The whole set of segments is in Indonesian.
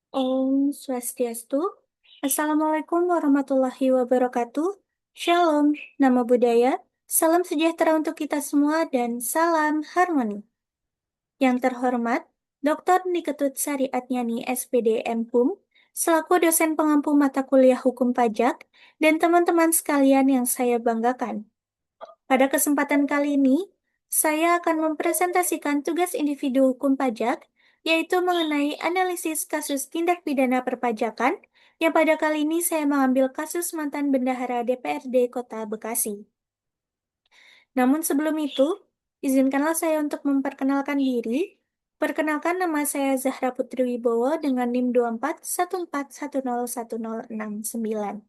Om Swastiastu. Assalamualaikum warahmatullahi wabarakatuh. Shalom, nama budaya. Salam sejahtera untuk kita semua dan salam harmoni. Yang terhormat, Dr. Niketut Sari Atnyani SPD MPUM, selaku dosen pengampu mata kuliah hukum pajak, dan teman-teman sekalian yang saya banggakan. Pada kesempatan kali ini, saya akan mempresentasikan tugas individu hukum pajak, yaitu mengenai analisis kasus tindak pidana perpajakan, yang pada kali ini saya mengambil kasus mantan bendahara DPRD Kota Bekasi. Namun sebelum itu, izinkanlah saya untuk memperkenalkan diri. Perkenalkan, nama saya Zahra Putri Wibowo dengan NIM 2414101069.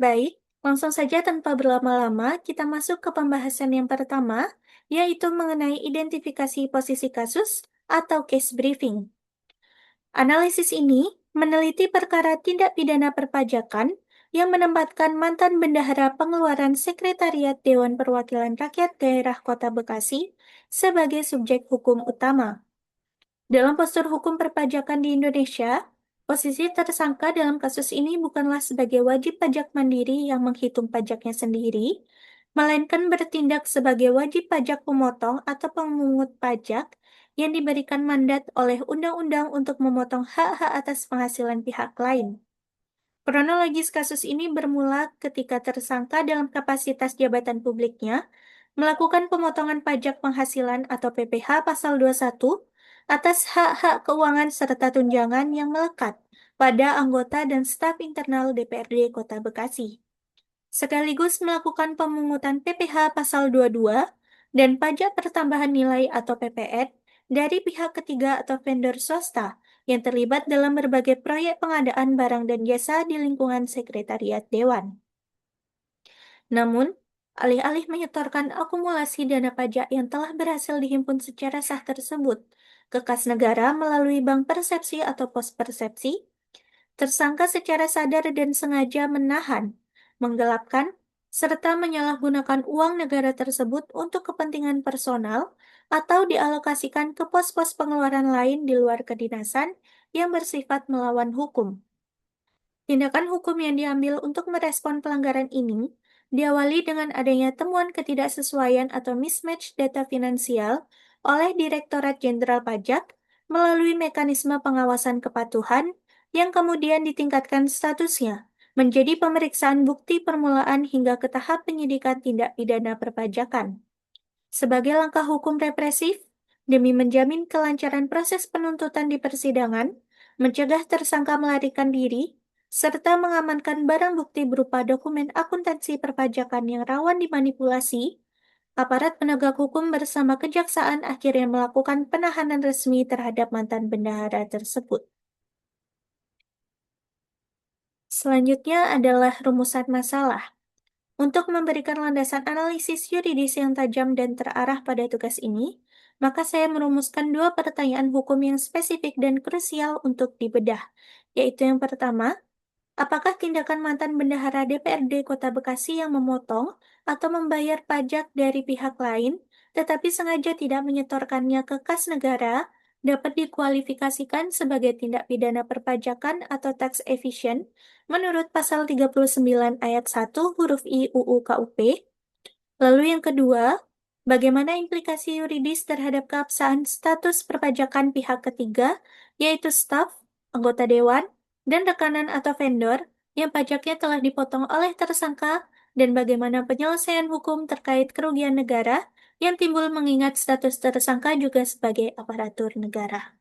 Baik, langsung saja tanpa berlama-lama, kita masuk ke pembahasan yang pertama, yaitu mengenai identifikasi posisi kasus atau case briefing. Analisis ini meneliti perkara tindak pidana perpajakan yang menempatkan mantan bendahara pengeluaran Sekretariat Dewan Perwakilan Rakyat Daerah Kota Bekasi sebagai subjek hukum utama. Dalam postur hukum perpajakan di Indonesia, posisi tersangka dalam kasus ini bukanlah sebagai wajib pajak mandiri yang menghitung pajaknya sendiri, melainkan bertindak sebagai wajib pajak pemotong atau pemungut pajak yang diberikan mandat oleh undang-undang untuk memotong hak-hak atas penghasilan pihak lain. Kronologis kasus ini bermula ketika tersangka dalam kapasitas jabatan publiknya melakukan pemotongan pajak penghasilan atau PPh pasal 21 atas hak-hak keuangan serta tunjangan yang melekat pada anggota dan staf internal DPRD Kota Bekasi. Sekaligus melakukan pemungutan PPh pasal 22 dan pajak pertambahan nilai atau PPN dari pihak ketiga atau vendor swasta yang terlibat dalam berbagai proyek pengadaan barang dan jasa di lingkungan Sekretariat Dewan. Namun, alih-alih menyetorkan akumulasi dana pajak yang telah berhasil dihimpun secara sah tersebut ke kas negara melalui bank persepsi atau pos persepsi, tersangka secara sadar dan sengaja menahan, menggelapkan, serta menyalahgunakan uang negara tersebut untuk kepentingan personal atau dialokasikan ke pos-pos pengeluaran lain di luar kedinasan yang bersifat melawan hukum. Tindakan hukum yang diambil untuk merespon pelanggaran ini diawali dengan adanya temuan ketidaksesuaian atau mismatch data finansial oleh Direktorat Jenderal Pajak melalui mekanisme pengawasan kepatuhan yang kemudian ditingkatkan statusnya menjadi pemeriksaan bukti permulaan hingga ke tahap penyidikan tindak pidana perpajakan. Sebagai langkah hukum represif, demi menjamin kelancaran proses penuntutan di persidangan, mencegah tersangka melarikan diri, serta mengamankan barang bukti berupa dokumen akuntansi perpajakan yang rawan dimanipulasi, aparat penegak hukum bersama kejaksaan akhirnya melakukan penahanan resmi terhadap mantan bendahara tersebut. Selanjutnya adalah rumusan masalah. Untuk memberikan landasan analisis yuridis yang tajam dan terarah pada tugas ini, maka saya merumuskan dua pertanyaan hukum yang spesifik dan krusial untuk dibedah, yaitu yang pertama, apakah tindakan mantan bendahara DPRD Kota Bekasi yang memotong atau membayar pajak dari pihak lain, tetapi sengaja tidak menyetorkannya ke kas negara, dapat dikualifikasikan sebagai tindak pidana perpajakan atau tax evasion menurut pasal 39 ayat 1 huruf I UU KUP. Lalu yang kedua, bagaimana implikasi yuridis terhadap keabsahan status perpajakan pihak ketiga, yaitu staf, anggota dewan, dan rekanan atau vendor yang pajaknya telah dipotong oleh tersangka, dan bagaimana penyelesaian hukum terkait kerugian negara yang timbul mengingat status tersangka juga sebagai aparatur negara.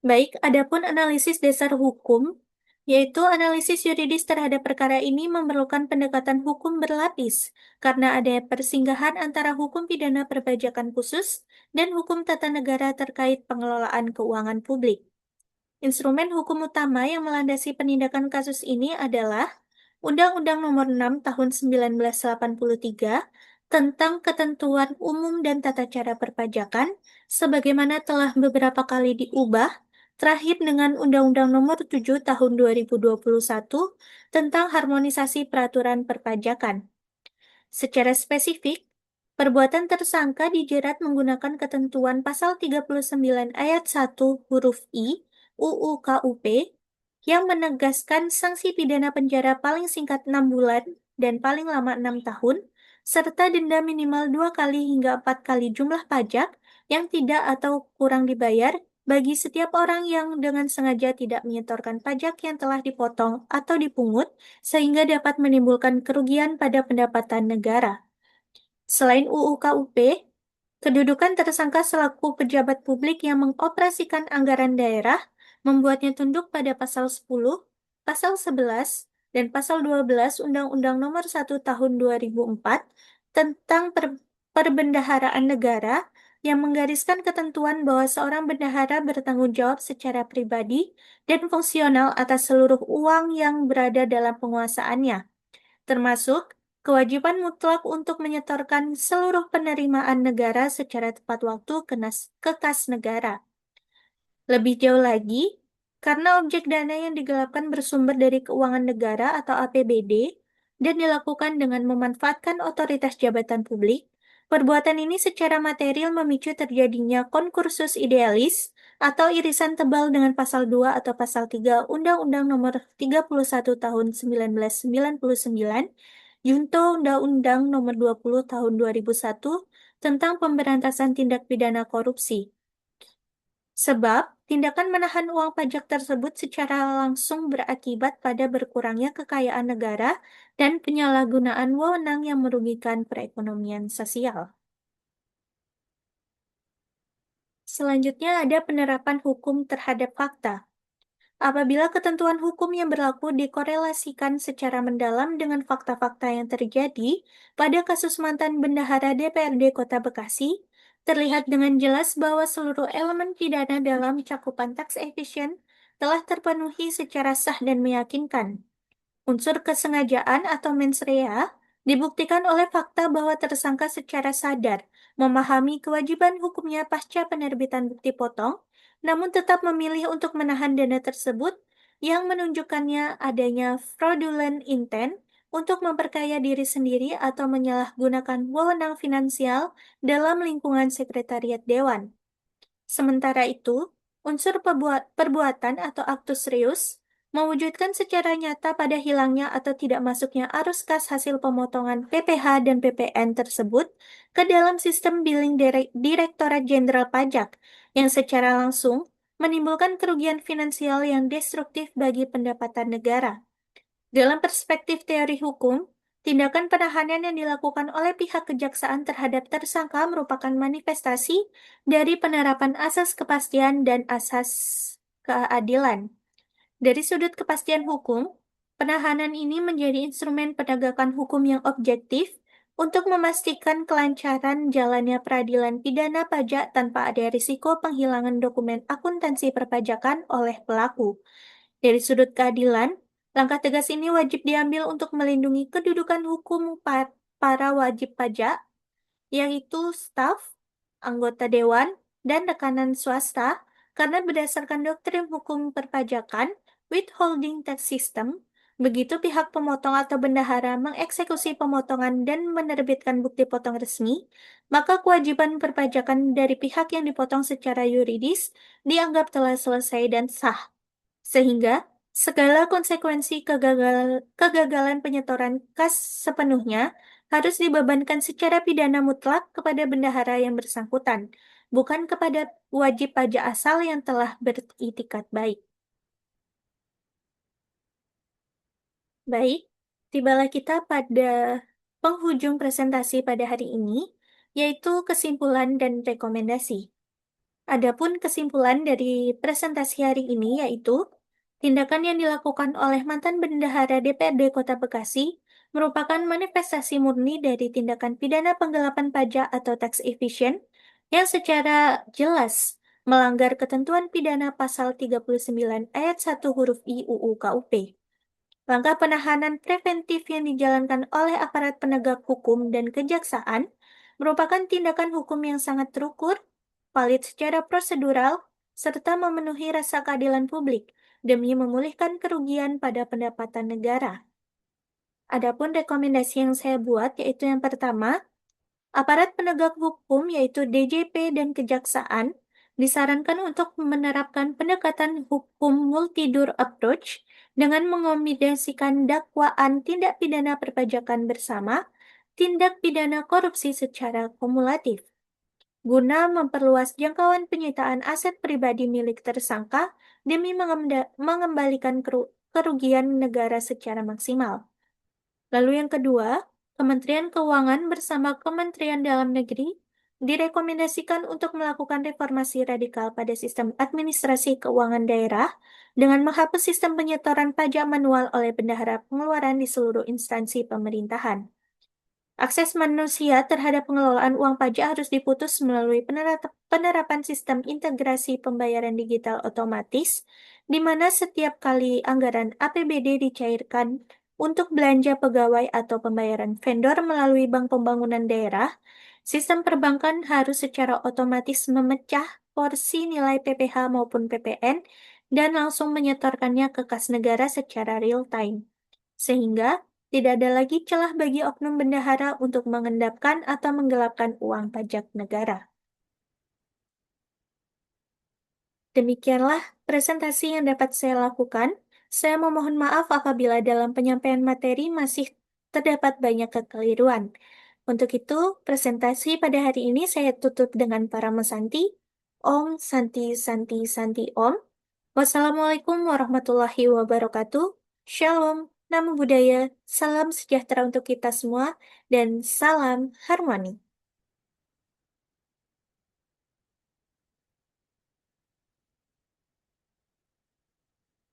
Baik, adapun analisis dasar hukum, yaitu analisis yuridis terhadap perkara ini memerlukan pendekatan hukum berlapis, karena ada persinggahan antara hukum pidana perpajakan khusus dan hukum tata negara terkait pengelolaan keuangan publik. Instrumen hukum utama yang melandasi penindakan kasus ini adalah Undang-Undang Nomor 6 Tahun 1983 tentang Ketentuan Umum dan Tata Cara Perpajakan, sebagaimana telah beberapa kali diubah, terakhir dengan Undang-Undang Nomor 7 Tahun 2021 tentang Harmonisasi Peraturan Perpajakan. Secara spesifik, Perbuatan tersangka dijerat menggunakan ketentuan pasal 39 ayat 1 huruf I UU KUP yang menegaskan sanksi pidana penjara paling singkat 6 bulan dan paling lama 6 tahun, serta denda minimal 2 kali hingga 4 kali jumlah pajak yang tidak atau kurang dibayar bagi setiap orang yang dengan sengaja tidak menyetorkan pajak yang telah dipotong atau dipungut sehingga dapat menimbulkan kerugian pada pendapatan negara. Selain UU KUP, kedudukan tersangka selaku pejabat publik yang mengoperasikan anggaran daerah membuatnya tunduk pada pasal 10, pasal 11, dan pasal 12 Undang-Undang Nomor 1 Tahun 2004 tentang perbendaharaan negara yang menggariskan ketentuan bahwa seorang bendahara bertanggung jawab secara pribadi dan fungsional atas seluruh uang yang berada dalam penguasaannya, termasuk kewajiban mutlak untuk menyetorkan seluruh penerimaan negara secara tepat waktu ke kas negara. Lebih jauh lagi, karena objek dana yang digelapkan bersumber dari keuangan negara atau APBD dan dilakukan dengan memanfaatkan otoritas jabatan publik, perbuatan ini secara material memicu terjadinya konkursus idealis atau irisan tebal dengan pasal 2 atau pasal 3 Undang-Undang Nomor 31 Tahun 1999, Junto Undang-Undang Nomor 20 Tahun 2001 tentang pemberantasan tindak pidana korupsi. Sebab, tindakan menahan uang pajak tersebut secara langsung berakibat pada berkurangnya kekayaan negara dan penyalahgunaan wewenang yang merugikan perekonomian sosial. Selanjutnya ada penerapan hukum terhadap fakta. Apabila ketentuan hukum yang berlaku dikorelasikan secara mendalam dengan fakta-fakta yang terjadi pada kasus mantan bendahara DPRD Kota Bekasi, terlihat dengan jelas bahwa seluruh elemen pidana dalam cakupan tax evasion telah terpenuhi secara sah dan meyakinkan. Unsur kesengajaan atau mens rea dibuktikan oleh fakta bahwa tersangka secara sadar memahami kewajiban hukumnya pasca penerbitan bukti potong, namun tetap memilih untuk menahan dana tersebut yang menunjukkannya adanya fraudulent intent untuk memperkaya diri sendiri atau menyalahgunakan wewenang finansial dalam lingkungan sekretariat dewan. Sementara itu, unsur perbuatan atau aktus reus mewujudkan secara nyata pada hilangnya atau tidak masuknya arus kas hasil pemotongan PPh dan PPN tersebut ke dalam sistem billing Direktorat Jenderal Pajak yang secara langsung menimbulkan kerugian finansial yang destruktif bagi pendapatan negara. Dalam perspektif teori hukum, tindakan penahanan yang dilakukan oleh pihak kejaksaan terhadap tersangka merupakan manifestasi dari penerapan asas kepastian dan asas keadilan. Dari sudut kepastian hukum, penahanan ini menjadi instrumen penegakan hukum yang objektif untuk memastikan kelancaran jalannya peradilan pidana pajak tanpa ada risiko penghilangan dokumen akuntansi perpajakan oleh pelaku. Dari sudut keadilan, langkah tegas ini wajib diambil untuk melindungi kedudukan hukum para wajib pajak, yaitu staf, anggota dewan, dan rekanan swasta, karena berdasarkan doktrin hukum perpajakan, withholding tax system, begitu pihak pemotong atau bendahara mengeksekusi pemotongan dan menerbitkan bukti potong resmi, maka kewajiban perpajakan dari pihak yang dipotong secara yuridis dianggap telah selesai dan sah. Sehingga segala konsekuensi kegagalan penyetoran kas sepenuhnya harus dibebankan secara pidana mutlak kepada bendahara yang bersangkutan, bukan kepada wajib pajak asal yang telah beritikat baik. Baik, tibalah kita pada penghujung presentasi pada hari ini, yaitu kesimpulan dan rekomendasi. Adapun kesimpulan dari presentasi hari ini yaitu tindakan yang dilakukan oleh mantan bendahara DPRD Kota Bekasi merupakan manifestasi murni dari tindakan pidana penggelapan pajak atau tax evasion yang secara jelas melanggar ketentuan pidana pasal 39 ayat 1 huruf I UU KUP. Langkah penahanan preventif yang dijalankan oleh aparat penegak hukum dan kejaksaan merupakan tindakan hukum yang sangat terukur, valid secara prosedural, serta memenuhi rasa keadilan publik demi memulihkan kerugian pada pendapatan negara. Adapun rekomendasi yang saya buat yaitu yang pertama, Aparat penegak hukum yaitu DJP dan kejaksaan disarankan untuk menerapkan pendekatan hukum multidur approach dengan mengombinasikan dakwaan tindak pidana perpajakan bersama tindak pidana korupsi secara kumulatif, guna memperluas jangkauan penyitaan aset pribadi milik tersangka demi mengembalikan kerugian negara secara maksimal. Lalu yang kedua, Kementerian Keuangan bersama Kementerian Dalam Negeri direkomendasikan untuk melakukan reformasi radikal pada sistem administrasi keuangan daerah dengan menghapus sistem penyetoran pajak manual oleh bendahara pengeluaran di seluruh instansi pemerintahan. Akses manusia terhadap pengelolaan uang pajak harus diputus melalui penerapan sistem integrasi pembayaran digital otomatis, di mana setiap kali anggaran APBD dicairkan untuk belanja pegawai atau pembayaran vendor melalui Bank Pembangunan Daerah, sistem perbankan harus secara otomatis memecah porsi nilai PPh maupun PPN dan langsung menyetorkannya ke kas negara secara real time. Sehingga tidak ada lagi celah bagi oknum bendahara untuk mengendapkan atau menggelapkan uang pajak negara. Demikianlah presentasi yang dapat saya lakukan. Saya memohon maaf apabila dalam penyampaian materi masih terdapat banyak kekeliruan. Untuk itu, presentasi pada hari ini saya tutup dengan para mesanti. Om Santi Santi Santi Om. Wassalamualaikum warahmatullahi wabarakatuh. Shalom, namo buddhaya, salam sejahtera untuk kita semua, dan salam harmoni.